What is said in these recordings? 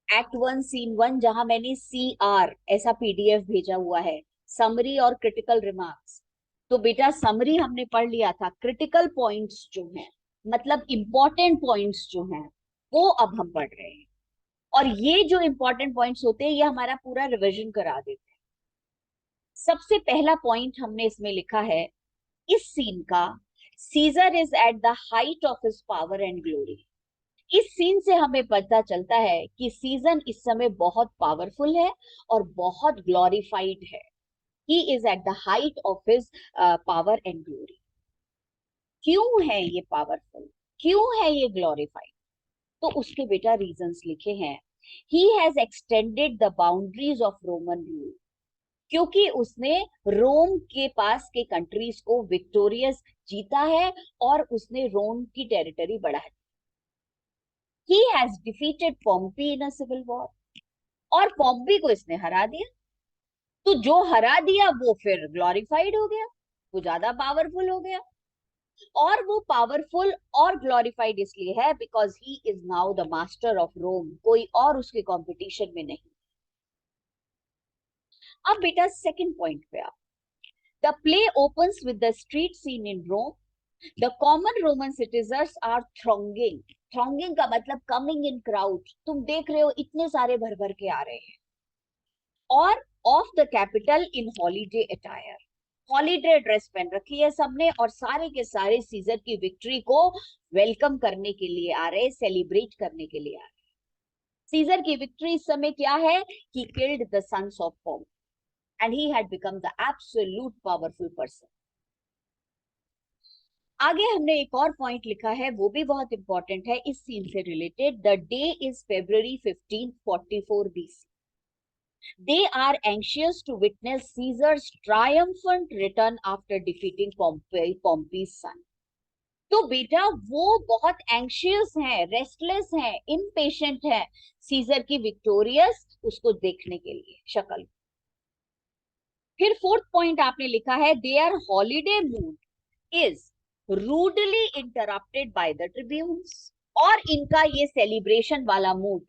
Act 1 Scene 1, जहां मैंने CR ऐसा PDF भेजा हुआ है, समरी और क्रिटिकल रिमार्क्स। तो बेटा समरी हमने पढ़ लिया था, क्रिटिकल पॉइंट्स जो हैं, मतलब इंपॉर्टेंट पॉइंट्स जो हैं, वो अब हम पढ़ रहे हैं। और ये जो इंपॉर्टेंट पॉइंट्स होते हैं, ये हमारा पूरा रिवीजन करा देते हैं। सबसे पहला पॉइंट हमने इसमें लिखा है, इस सीन का, Caesar is at the height of his power and glory. इस सीन से हमें पता चलता है कि सीजन इस समय बहुत पावरफुल है और बहुत ग्लोरीफाइड है। He is at the height of his power and glory. क्यों है ये पावरफुल, क्यों है ये ग्लोरीफाइड? तो उसके बेटा रीजंस लिखे हैं। He has extended the boundaries of Roman rule, क्योंकि उसने रोम के पास के कंट्रीज को विक्टोरियस जीता है और उसने रोम की टेरिटरी बढ़ा दी। He has defeated Pompey in a civil war, और पॉम्पी को इसने हरा दिया। तो जो हरा दिया वो फिर ग्लोरीफाइड हो गया, वो ज्यादा पावरफुल हो गया। और वो पावरफुल और ग्लोरीफाइड इसलिए है because he is now the master of Rome, कोई और उसके कंपटीशन में नहीं। अब बेटा सेकंड पॉइंट पे आप, the play opens with the street scene in Rome. The common Roman citizens are thronging. Thronging का मतलब कमिंग इन क्राउड, तुम देख रहे हो इतने सारे भर भर के आ रहे हैं। और of the capital in holiday attire, holiday dress पहन रखी है सबने, और सारे के सारे सीजर की विक्ट्री को वेलकम करने के लिए आ रहे, सेलिब्रेट करने के लिए आ रहे। सीजर की विक्ट्री इस समय क्या है? He killed the sons of Pompey and he had become the absolute powerful person. आगे हमने एक और पॉइंट लिखा है, वो भी बहुत इंपॉर्टेंट है इस सीन से related. The day is February 1544 BC. They are anxious to witness Caesar's triumphant return after defeating Pompey's son. तो बेटा वो बहुत एंशियस हैं, रेस्टलेस हैं, इम्पेशेंट हैं सीजर की विक्टोरियस उसको देखने के लिए शक्ल। फिर फोर्थ पॉइंट आपने लिखा है, their holiday mood is rudely interrupted by the tribunes. और इनका ये सेलिब्रेशन वाला मूड,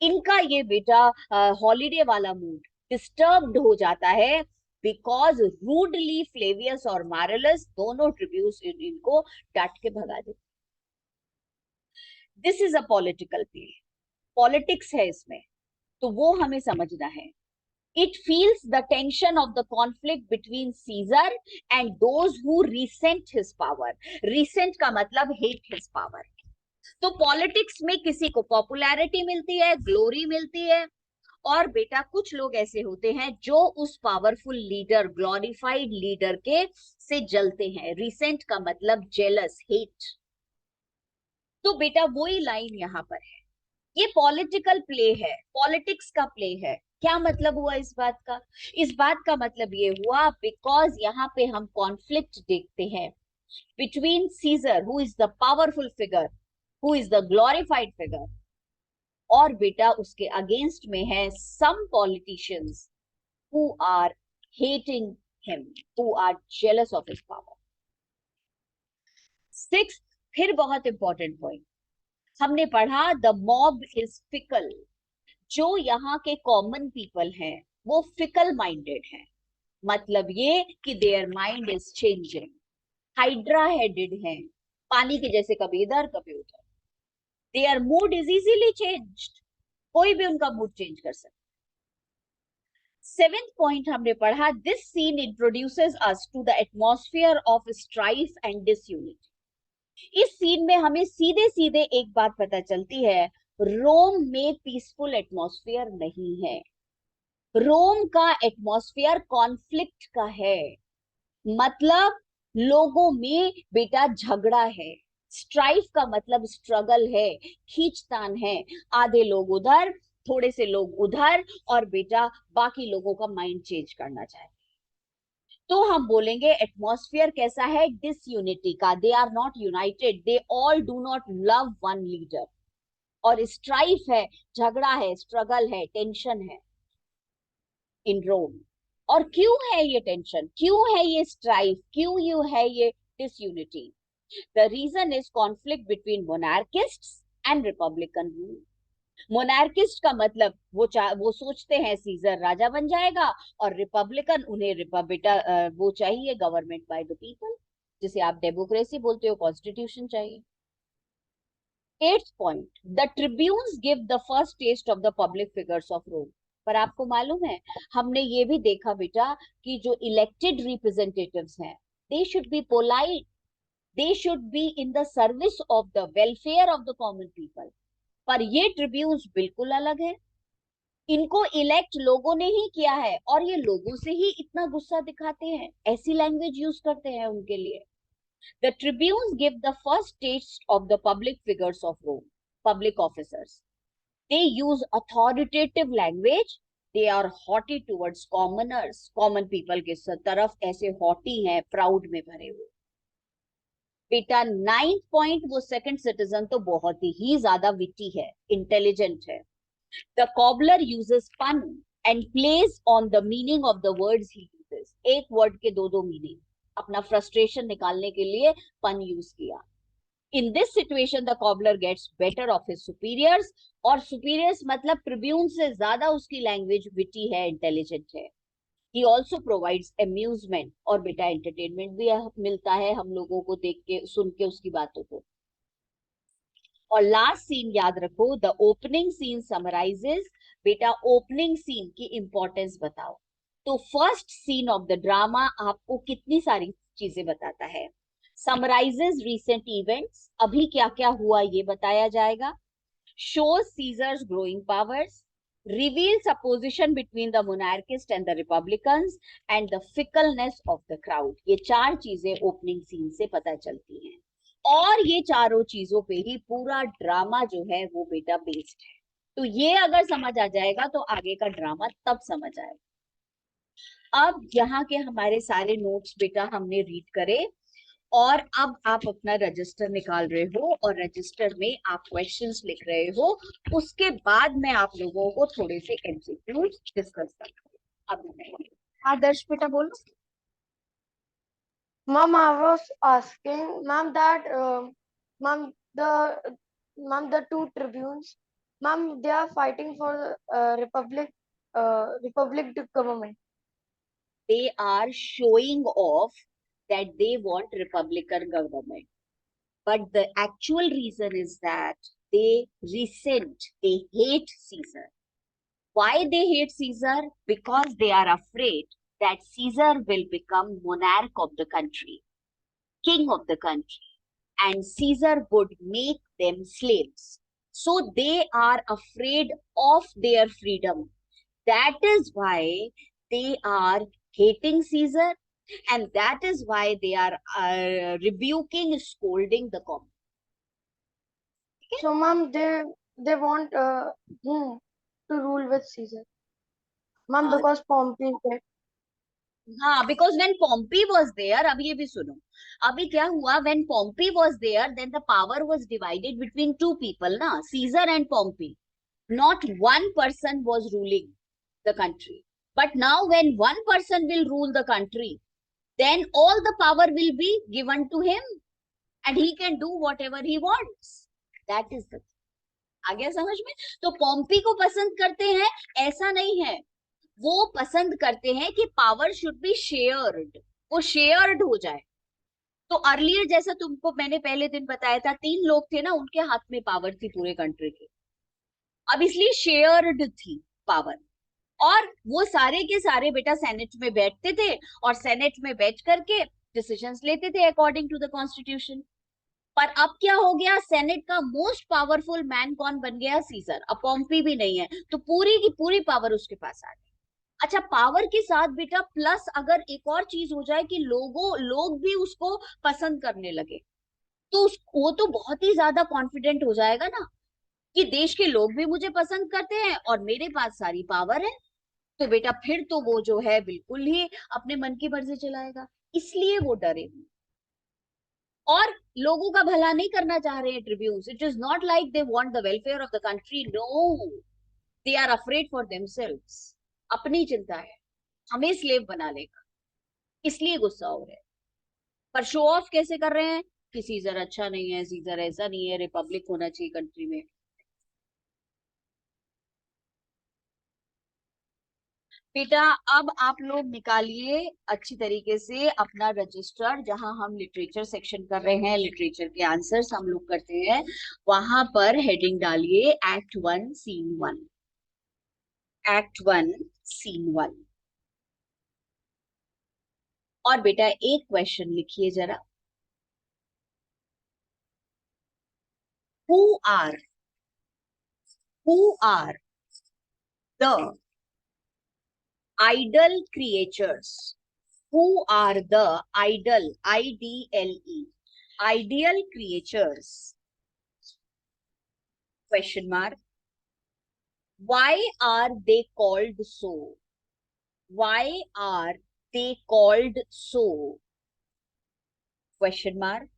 इनका ये बेटा हॉलीडे वाला मूड डिस्टर्ब्ड हो जाता है बिकॉज रूडली फ्लेवियस और मारेलस दोनों ट्रिब्यून्स इनको डांट के भगा देते। This is a political play, politics है इसमें, तो वो हमें समझना है। It feels the tension of the conflict between Caesar and those who resent his power. Resent का मतलब hate his power. तो पॉलिटिक्स में किसी को पॉपुलैरिटी मिलती है, ग्लोरी मिलती है, और बेटा कुछ लोग ऐसे होते हैं जो उस पावरफुल लीडर, ग्लोरीफाइड लीडर के से जलते हैं। रिसेंट का मतलब जेलस, हेट। तो बेटा वही लाइन यहां पर है, ये पॉलिटिकल प्ले है, पॉलिटिक्स का प्ले है। क्या मतलब हुआ इस बात का? इस बात का मतलब ये हुआ बिकॉज यहाँ पे हम कॉन्फ्लिक्ट देखते हैं between Caesar who is the powerful figure, who is the glorified figure, और बेटा उसके अगेंस्ट में है some politicians who are hating him, who are jealous of his power. Sixth, फिर बहुत इंपॉर्टेंट पॉइंट हमने पढ़ा, द मॉब इज फिकल। जो यहाँ के कॉमन पीपल हैं वो फिकल माइंडेड हैं, मतलब ये कि their mind is changing, hydra headed हैं, पानी के जैसे कभी इधर कभी उधर। Their mood is easily changed, कोई भी उनका मूड चेंज कर सकता। सेवेंथ पॉइंट हमने पढ़ा, this scene introduces us to the atmosphere of strife and disunity. इस सीन में हमें सीधे सीधे एक बात पता चलती है, रोम में पीसफुल एटमॉस्फेयर नहीं है। रोम का एटमॉस्फेयर कॉन्फ्लिक्ट का है, मतलब लोगों में बेटा झगड़ा है। स्ट्राइफ का मतलब स्ट्रगल है, खींचतान है, आधे लोग उधर, थोड़े से लोग उधर, और बेटा बाकी लोगों का माइंड चेंज करना चाहे। तो हम बोलेंगे एटमॉस्फेयर कैसा है? डिसयूनिटी का। They are not united, they all do not love one leader. और स्ट्राइफ है, झगड़ा है, स्ट्रगल है, टेंशन है इन रोम। और क्यों है ये टेंशन, क्यों है ये स्ट्राइफ, क्यों यू है ये disunity? The reason is conflict between monarchists and republican rule. Monarchist का मतलब वो सोचते हैं सीजर राजा बन जाएगा, और रिपब्लिकन उन्हें वो चाहिए गवर्नमेंट बाय द पीपल, जिसे आप डेमोक्रेसी बोलते हो, कॉन्स्टिट्यूशन चाहिए। 8th point, the tribunes give the first test of the public figures of Rome. पर आपको मालूम है, हमने ये भी देखा बेटा कि जो इलेक्टेड रिप्रेजेंटेटिव्स हैं, they should be polite, they should be in the service of the welfare of the common people. पर ये ट्रिब्यून्स बिल्कुल अलग है, इनको इलेक्ट लोगों ने ही किया है, और ये लोगों से ही इतना गुस्सा दिखाते हैं, ऐसी लैंग्वेज यूज करते हैं उनके लिए। The tribunes give the first test of the public figures of Rome, public officers. They use authoritative language, they are haughty towards commoners, common people के तरफ ऐसे हॉटी हैं, प्राउड में भरे हुए। बेटा 9th पॉइंट, वो सेकंड सिटीजन तो बहुत ही ज्यादा विटी है, इंटेलिजेंट है। The cobbler uses pun and plays on the meaning of the words he uses. एक वर्ड के दो मीनिंग, अपना फ्रस्ट्रेशन निकालने के लिए पन यूज किया। In this situation, the cobbler gets better of his superiors, और superiors मतलब ट्रिब्यून से ज्यादा उसकी लैंग्वेज विटी है, इंटेलिजेंट है। He also provides amusement, और बेटा एंटरटेनमेंट भी मिलता है हम लोगों को देख के, सुन के उसकी बातों को। और लास्ट सीन याद रखो, द ओपनिंग सीन समराइजेस। बेटा ओपनिंग सीन की इंपॉर्टेंस बताओ। तो first scene of the drama आपको कितनी सारी चीजें बताता है। समराइजेस रीसेंट इवेंट्स, अभी क्या क्या हुआ ये बताया जाएगा। Shows Caesar's growing powers, reveals a position between the monarchist and the republicans, and the fickleness of the crowd। ये चार चीजें ओपनिंग सीन से पता चलती हैं, और ये चारों चीजों पे ही पूरा ड्रामा जो है वो बेटा बेस्ड है। तो ये अगर समझ आ जाएगा तो आगे का ड्रामा तब समझ आएगा। अब यहाँ के हमारे सारे नोट्स बेटा हमने रीड करे, और अब आप अपना रजिस्टर निकाल रहे हो, और रजिस्टर में आप क्वेश्चंस लिख रहे हो। उसके बाद मैं आप लोगों को थोड़े से एमसीक्यूज डिस्कस करता हूँ। आदर्श बेटा बोलो। Ma'am, I was asking, ma'am, that, ma'am, the two tribunes, ma'am, they are fighting for republic government. They are showing off that they want republican government, but the actual reason is that they they hate Caesar. Why they hate Caesar? Because they are afraid that Caesar will become monarch of the country, king of the country, and Caesar would make them slaves. So they are afraid of their freedom. That is why they are hating Caesar, and that is why they are rebuking, scolding the common. So, ma'am, they want him to rule with Caesar. Ma'am, because Pompey is dead. हाँ, because when Pompey was there, अब ये भी सुनो, अभी क्या हुआ, when Pompey was there, then the power was divided between two people, ना, Caesar and Pompey. Not one person was ruling the country. But now when one person will rule the country, then all the power will be given to him, and he can do whatever he wants. That is the thing. आ गया समझ में? तो Pompey को पसंद करते हैं ऐसा नहीं है, वो पसंद करते हैं कि पावर शुड बी शेयर्ड, वो शेयर्ड हो जाए। तो अर्लियर जैसा तुमको मैंने पहले दिन बताया था, 3 लोग थे ना, उनके हाथ में पावर थी पूरे कंट्री की। अब इसलिए शेयर्ड थी पावर, और वो सारे के सारे बेटा सेनेट में बैठते थे, और सेनेट में बैठ करके डिसीजंस लेते थे अकॉर्डिंग टू द कॉन्स्टिट्यूशन। पर अब क्या हो गया, सेनेट का मोस्ट पावरफुल मैन कौन बन गया? सीजर। अब पॉम्पी भी नहीं है, तो पूरी की पूरी पावर उसके पास आ गई। अच्छा, पावर के साथ बेटा प्लस अगर एक और चीज हो जाए कि लोग भी उसको पसंद करने लगे, तो वो तो बहुत ही ज्यादा कॉन्फिडेंट हो जाएगा ना, कि देश के लोग भी मुझे पसंद करते हैं और मेरे पास सारी पावर है। तो बेटा फिर तो वो जो है बिल्कुल ही अपने मन की मर्जी चलाएगा, इसलिए वो डरे हुए, और लोगों का भला नहीं करना चाह रहे हैं tribunes. It is not like they want the welfare of the country, no, they are afraid for themselves. अपनी चिंता है, हमें स्लेव बना लेगा, इसलिए गुस्सा हो रहे हैं। पर शो ऑफ कैसे कर रहे हैं कि सीजर अच्छा नहीं है, सीजर ऐसा नहीं है, रिपब्लिक होना चाहिए कंट्री में। बेटा अब आप लोग निकालिए अच्छी तरीके से अपना रजिस्टर, जहां हम लिटरेचर सेक्शन कर रहे हैं, लिटरेचर के आंसर्स हम लोग करते हैं, वहां पर हेडिंग डालिए एक्ट 1 सीन 1, एक्ट 1 सीन 1। और बेटा एक क्वेश्चन लिखिए जरा, who are who are the idle creatures, who are the idle, IDLE, ideal creatures? Question mark. Why are they called so? Why are they called so? Question mark.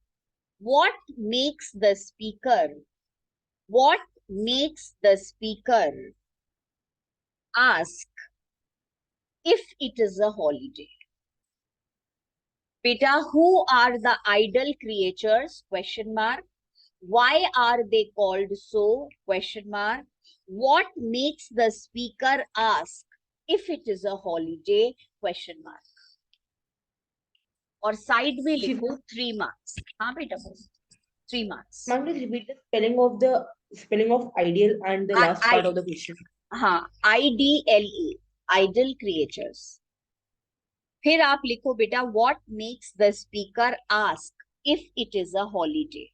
What makes the speaker? What makes the speaker ask if it is a holiday? Beta, who are the idle creatures? Question mark. Why are they called so? Question mark. What makes the speaker ask if it is a holiday? Question mark. और side में लिखो 3 marks. हाँ बेटा, 3 marks. Ma'am, please repeat the spelling of ideal and the last part of the question. हाँ, IDLE, idle creatures. फिर आप लिखो बेटा, what makes the speaker ask if it is a holiday?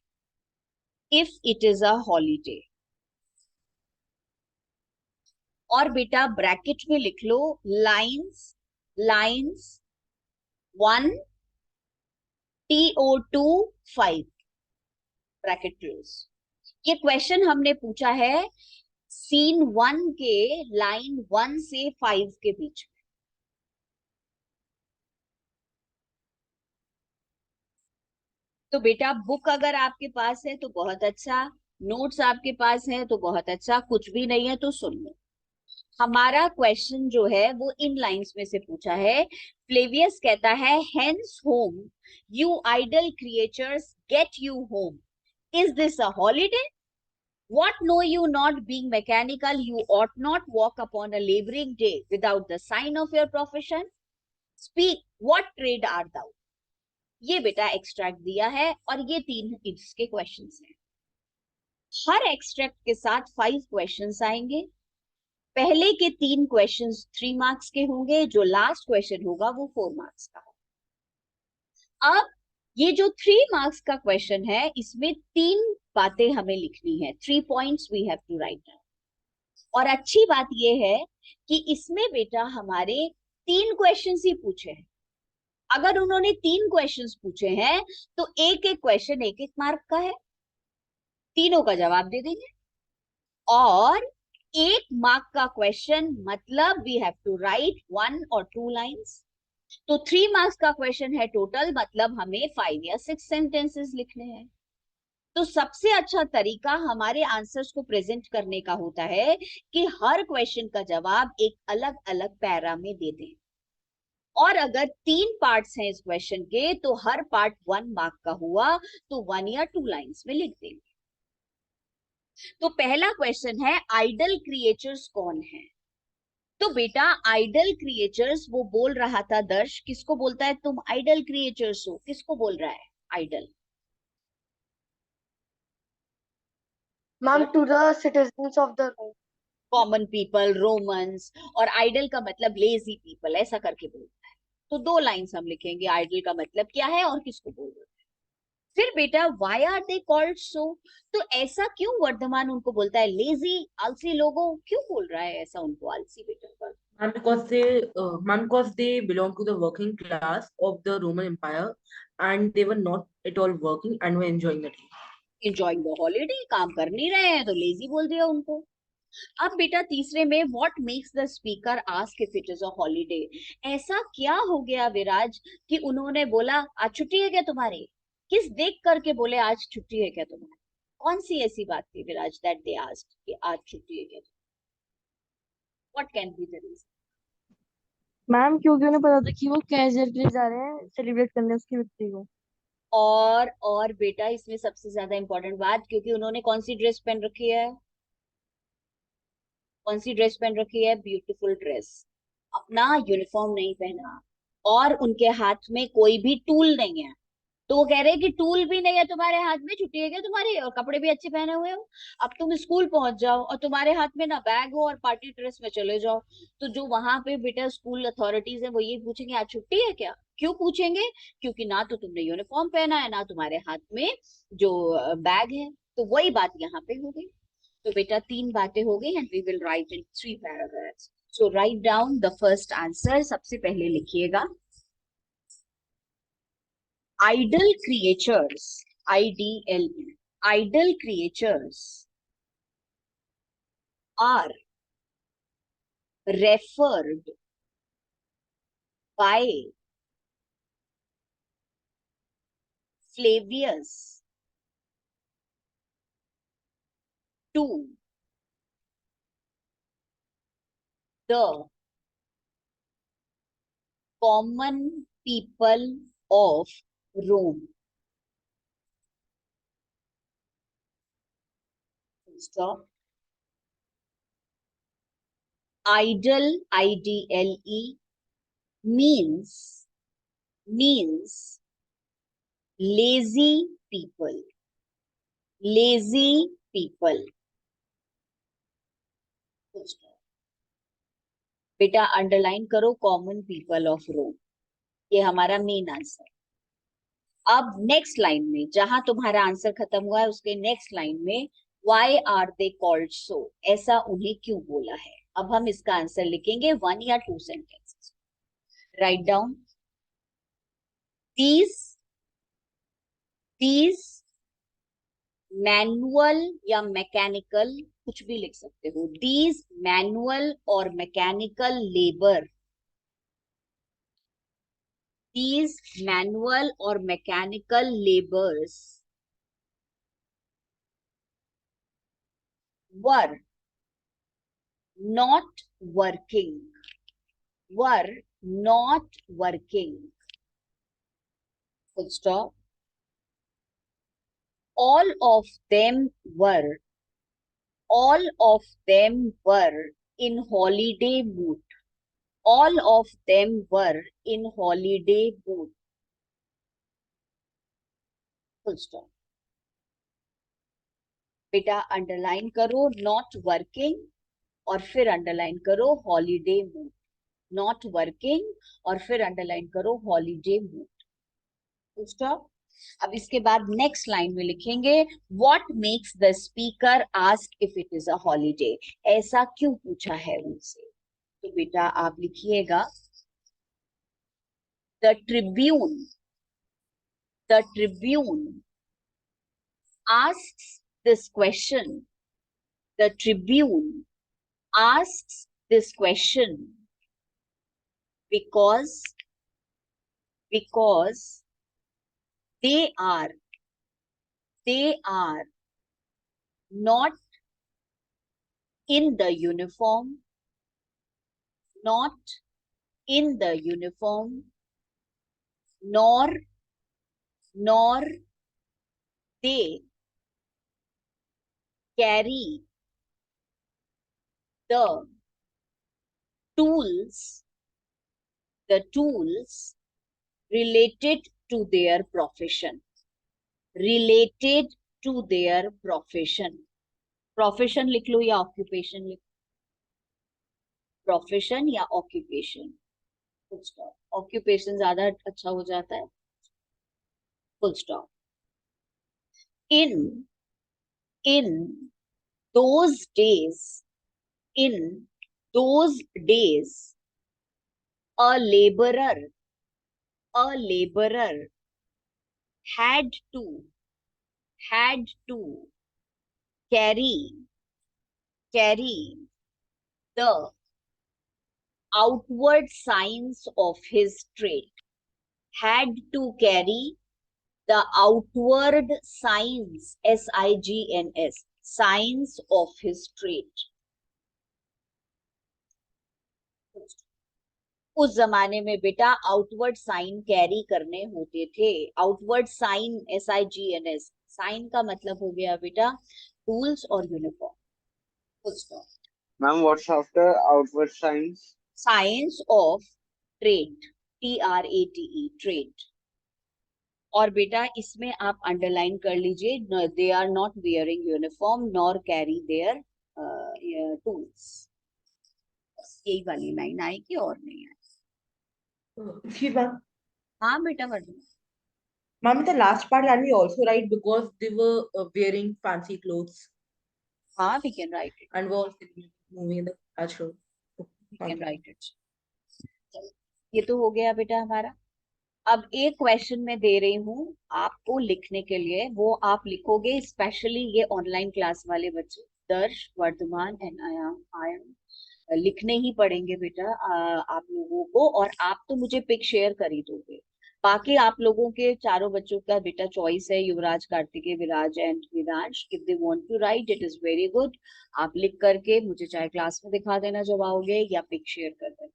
If it is a holiday. और बेटा bracket में लिख लो lines, lines 1 TO2 5, bracket close. ये क्वेश्चन हमने पूछा है सीन 1 के लाइन 1 से 5 के बीच में। तो बेटा बुक अगर आपके पास है तो बहुत अच्छा, नोट्स आपके पास है तो बहुत अच्छा, कुछ भी नहीं है तो सुन लो। हमारा क्वेश्चन जो है वो इन लाइंस में से पूछा है। फ्लेवियस कहता है hence home you idle creatures get you home, is this a holiday? What know you not being mechanical, you ought not walk upon a laboring day without the sign of your profession. Speak, what trade art thou? ये बेटा extract दिया है और ये 3 इसके questions हैं। हर extract के साथ 5 क्वेश्चंस आएंगे। पहले के 3 क्वेश्चंस 3 मार्क्स के होंगे, जो लास्ट क्वेश्चन होगा वो 4 मार्क्स का होगा। अब ये जो 3 मार्क्स का क्वेश्चन है, इसमें 3 बातें हमें लिखनी है, 3 points we have to write down. और अच्छी बात ये है कि इसमें बेटा हमारे 3 क्वेश्चंस ही पूछे हैं। अगर उन्होंने 3 क्वेश्चंस पूछे हैं तो एक एक क्वेश्चन 1-1 मार्क का है, तीनों का जवाब दे देंगे। और 1 मार्क का क्वेश्चन मतलब वी हैव टू राइट 1 और 2 लाइंस। तो 3 मार्क्स का क्वेश्चन है टोटल, मतलब हमें 5 या 6 सेंटेंसेस लिखने हैं। तो सबसे अच्छा तरीका हमारे आंसर्स को प्रेजेंट करने का होता है कि हर क्वेश्चन का जवाब एक अलग अलग पैरा में दे दें। और अगर 3 पार्ट्स हैं इस क्वेश्चन के तो हर पार्ट 1 मार्क का हुआ तो 1 या 2 लाइंस में लिख देंगे। तो पहला क्वेश्चन है आइडल क्रिएचर्स कौन है? तो बेटा आइडल क्रिएचर्स वो बोल रहा था, दर्श किसको बोलता है तुम आइडल क्रिएचर्स हो? किसको बोल रहा है idle? Ma'am, to the citizens of the Rome. Common people, Romans. और आइडल का मतलब लेजी पीपल, ऐसा करके बोलता है। तो 2 लाइंस हम लिखेंगे, आइडल का मतलब क्या है और किसको बोल रहे हैं। फिर बेटा why are they called so? तो ऐसा क्यों वर्धमान उनको बोलता है लेजी, आलसी लोगों? क्यों बोल रहा है ऐसा उनको आलसी बेटा? Because they belong to the working class of the Roman Empire, and they were not at all working and were enjoying the day. Enjoying the holiday, काम कर नहीं रहे हैं तो लेजी बोल दिया उनको। अब बेटा तीसरे में what makes the speaker ask if it is a holiday? ऐसा क्या हो गया विराज कि उन्होंने बोला आज छुट्टी है क्या तुम्हारी? किस देख करके बोले आज छुट्टी है क्या तुम्हारी? कौन सी ऐसी बात थी विराज दैट दे आस्क्ड कि आज छुट्टी है क्या? What can be the reason? Ma'am क्योंकि उन्हें पता था कि वो कैजर के लिए जा रहे हैं सेलिब्रेट करने उसकी विक्ट्री को। और बेटा इसमें सबसे ज्यादा इंपॉर्टेंट बात, क्योंकि उन्होंने कौन सी ड्रेस पहन रखी है? कौन सी ड्रेस पहन रखी है? Beautiful dress. अपना यूनिफॉर्म नहीं पहना और उनके हाथ में कोई भी टूल नहीं है। तो वो कह रहे हैं कि टूल भी नहीं है तुम्हारे हाथ में, छुट्टी है क्या तुम्हारी, और कपड़े भी अच्छे पहने हुए हो। अब तुम स्कूल पहुंच जाओ और तुम्हारे हाथ में ना बैग हो और पार्टी ड्रेस में चले जाओ, तो जो वहां पे बेटा स्कूल अथॉरिटीज है वो ये पूछेंगे आज छुट्टी है क्या। क्यों पूछेंगे? क्योंकि ना तो तुमने यूनिफॉर्म पहना है, ना तुम्हारे हाथ में जो बैग है। तो वही बात यहाँ पे हो गई। तो बेटा तीन बातें हो गई, and we will write in 3 paragraphs. So write down the first answer. सबसे पहले लिखिएगा, idle creatures, IDLE, idle creatures are referred by Flavius to the common people of Rome. Stop. Idle, IDLE, means lazy people. Lazy people. बेटा underline करो common people of Rome, ये हमारा main answer. अब next line में जहां तुम्हारा answer खत्म हुआ है उसके नेक्स्ट लाइन में why are they called so, ऐसा उन्हें क्यों बोला है। अब हम इसका आंसर लिखेंगे 1 या 2 sentences. Write down, these these manual या मैकेनिकल, कुछ भी लिख सकते हो, दीज मैनुअल और mechanical labour, these manual or mechanical labors were not working, were not working, full stop. All of them were, all of them were in holiday mood, all of them were in holiday mood, full stop. बेटा underline करो not working और फिर underline करो holiday mood, not working और फिर underline करो holiday mood. Stop. अब इसके बाद नेक्स्ट लाइन में लिखेंगे what makes the speaker ask if it is a holiday, ऐसा क्यों पूछा है उनसे। तो बेटा आप लिखिएगा the Tribune, the Tribune asks this question, the tribune asks this question because they are not in the uniform, not in the uniform, nor they carry the tools, the tools related to their profession, related to their profession. Profession लिख लो या occupation लिख, profession या occupation, full stop. Occupation ज्यादा अच्छा हो जाता है, full stop. in those days, in those days, a laborer had to carry the outward signs of his trade, had to carry the outward signs, SIGNS, signs of his trade. उस जमाने में बेटा outward sign carry करने होते थे। Outward sign, SIGNS, sign का मतलब हो गया बेटा टूल्स और uniform. Ma'am, what's after outward signs? Signs of trade, TRATE, trade. और बेटा इसमें आप अंडरलाइन कर लीजिए, they are not wearing uniform nor carry their tools. यही वाली लाइन आएगी और नहीं आएगी। Excuse ma'am. हाँ बेटा Varthaman. Ma'am, the last part can we also write because they were wearing fancy clothes हाँ we can write it, and were all moving in the classroom. We can Okay. Write it. ये तो हो गया बेटा हमारा। अब एक क्वेश्चन मैं दे रही हूँ आपको लिखने के लिए, वो आप लिखोगे, स्पेशली ये ऑनलाइन क्लास वाले बच्चे, दर्श, वर्धमान एंड आयन लिखने ही पड़ेंगे बेटा आप लोगों को। और आप तो मुझे पिक शेयर कर ही दोगे, बाकी आप लोगों के चारों बच्चों का बेटा चॉइस है, Yuvraj, Kartikeya, Viraj and Vidansh. If they want to write it is very good, आप लिख करके मुझे चाहे क्लास में दिखा देना जब आओगे, या पिक शेयर कर देना,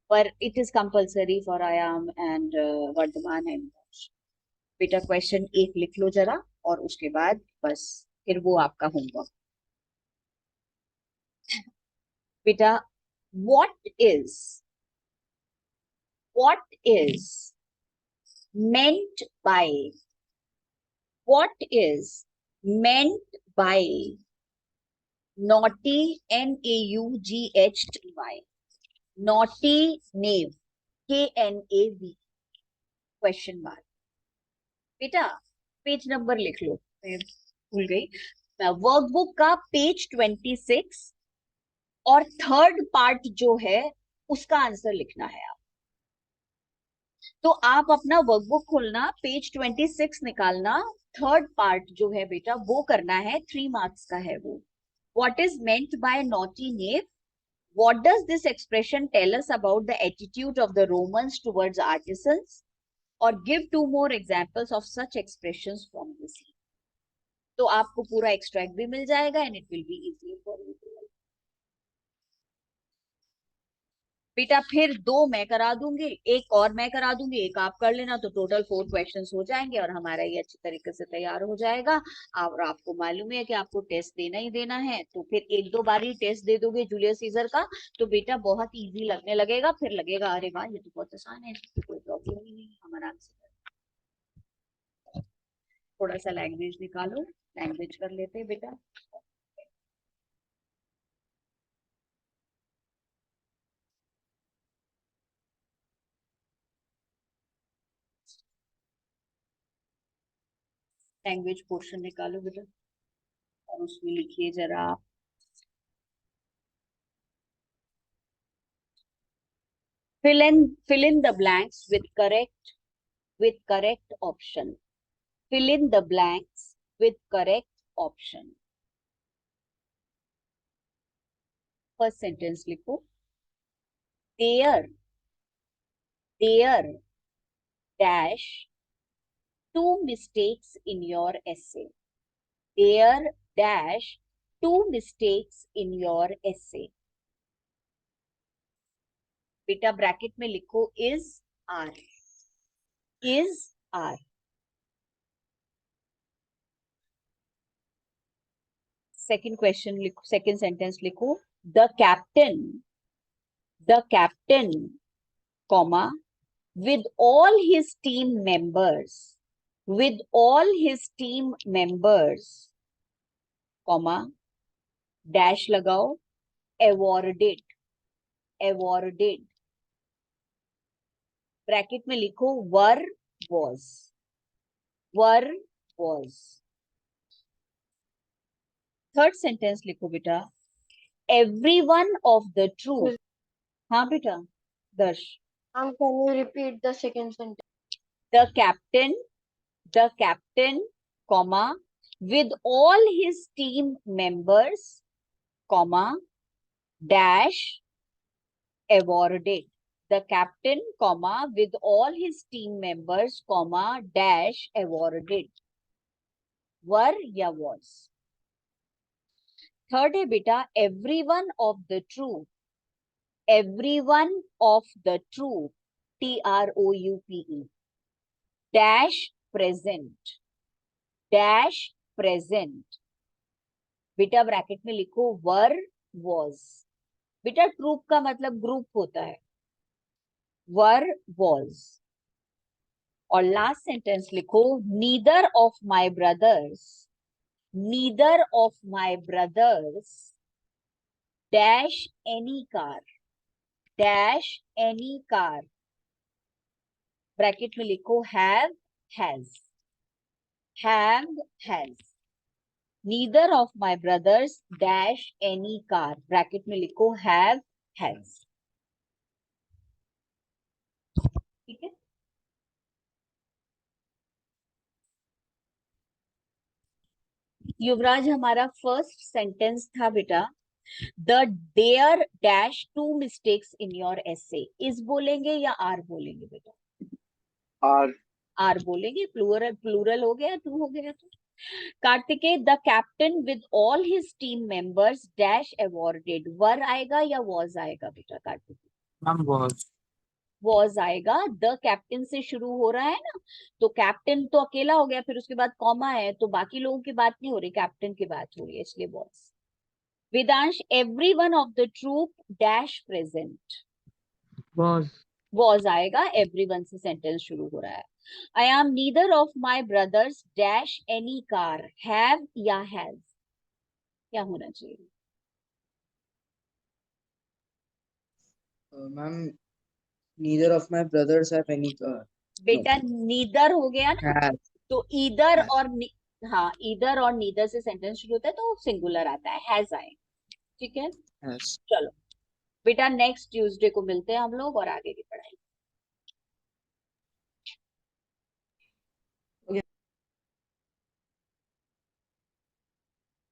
पर इट इज कंपल्सरी फॉर आयाम एंड वर्धमान एंड बेटा। क्वेश्चन एक लिख लो जरा, और उसके बाद बस फिर वो आपका होमवर्क। बेटा what is meant by, what is meant by naughty, NAUGHTY, naughty knave, KNAV, question mark. बेटा पेज नंबर लिख लो, मैं भूल गई। वर्कबुक का पेज 26 और थर्ड पार्ट जो है उसका आंसर लिखना है आप। तो आप अपना वर्कबुक खोलना, पेज 26 निकालना, थर्ड पार्ट जो है बेटा वो करना है, 3 मार्क्स का है वो। What is meant by naughty knave? What does this expression tell us about the attitude of the Romans towards artisans? और give 2 more examples of such expressions from the sea। तो आपको पूरा एक्सट्रैक्ट भी मिल जाएगा and it will be easy for you. बेटा फिर 2 मैं करा दूंगी, एक और मैं करा दूंगी, एक आप कर लेना, तो टोटल 4 क्वेश्चंस हो जाएंगे और हमारा ये अच्छी तरीके से तैयार हो जाएगा। और आपको मालूम है कि आपको टेस्ट देना ही देना है, तो फिर 1-2 बार ही टेस्ट दे दोगे जूलियस सीजर का, तो बेटा बहुत इजी लगने लगेगा, फिर लगेगा अरे वाह ये तो बहुत आसान है, कोई प्रॉब्लम ही नहीं, हम आराम से। थोड़ा सा लैंग्वेज निकालो, लैंग्वेज कर लेते हैं बेटा। लैंग्वेज पोर्शन निकालो बेटा, और उसमें लिखिए जरा आप, fill in the blanks with correct option, fill in the blanks with correct option। First sentence लिखो, there dash 2 mistakes in your essay, there dash 2 mistakes in your essay। बेटा ब्रैकेट में लिखो is are, is are। Second question लिखो, second sentence लिखो, the captain comma with all his team members, with all his team members comma dash लगाओ, awarded bracket में लिखो were was। Third sentence लिखो बेटा, everyone of the truth। हाँ बेटा दर्श। Ma'am, can you repeat the second sentence? the captain comma with all his team members comma dash awarded, the captain comma with all his team members comma dash awarded, were या was। Third है बेटा, everyone of the truth TROUPE dash present बेटा bracket में लिखो were was बेटा troop का मतलब group होता है, वर वॉज। और लास्ट सेंटेंस लिखो, neither of my brothers, neither of my brothers dash any car, dash any car, bracket में लिखो have has, have has. Neither of my brothers dash any car, bracket में लिखो have has. ठीक है, युवराज हमारा first sentence था बेटा, the there dash two mistakes in your essay. Is बोलेंगे या आर बोलेंगे बेटा? आर आर बोलेंगे, प्लूरल प्लूरल हो गया, टू हो गया तो। Kartikeya, the captain with all his team members dash awarded, were आएगा या वॉज आएगा बेटा कार्तिकेय? Ma'am was. वॉज आएगा, द कैप्टन से शुरू हो रहा है ना, तो कैप्टन तो अकेला हो गया, फिर उसके बाद कॉमा है, तो बाकी लोगों की बात नहीं हो रही, कैप्टन की बात हो रही है, इसलिए was. Vedansh, everyone of the troop dash present, Was. Was आएगा, एवरीवन से सेंटेंस शुरू हो रहा है। I am neither of my brothers dash any car, have या हैज, क्या होना चाहिए? Ma'am neither of my brothers have any car. बेटा नीदर हो गया ना, Has. तो ईदर Has. और हाँ, ईदर और नीदर से सेंटेंस शुरू होता है तो सिंगुलर आता है, हैज आएगा। ठीक है, Has. चलो बेटा नेक्स्ट ट्यूसडे को मिलते हैं हम लोग और आगे की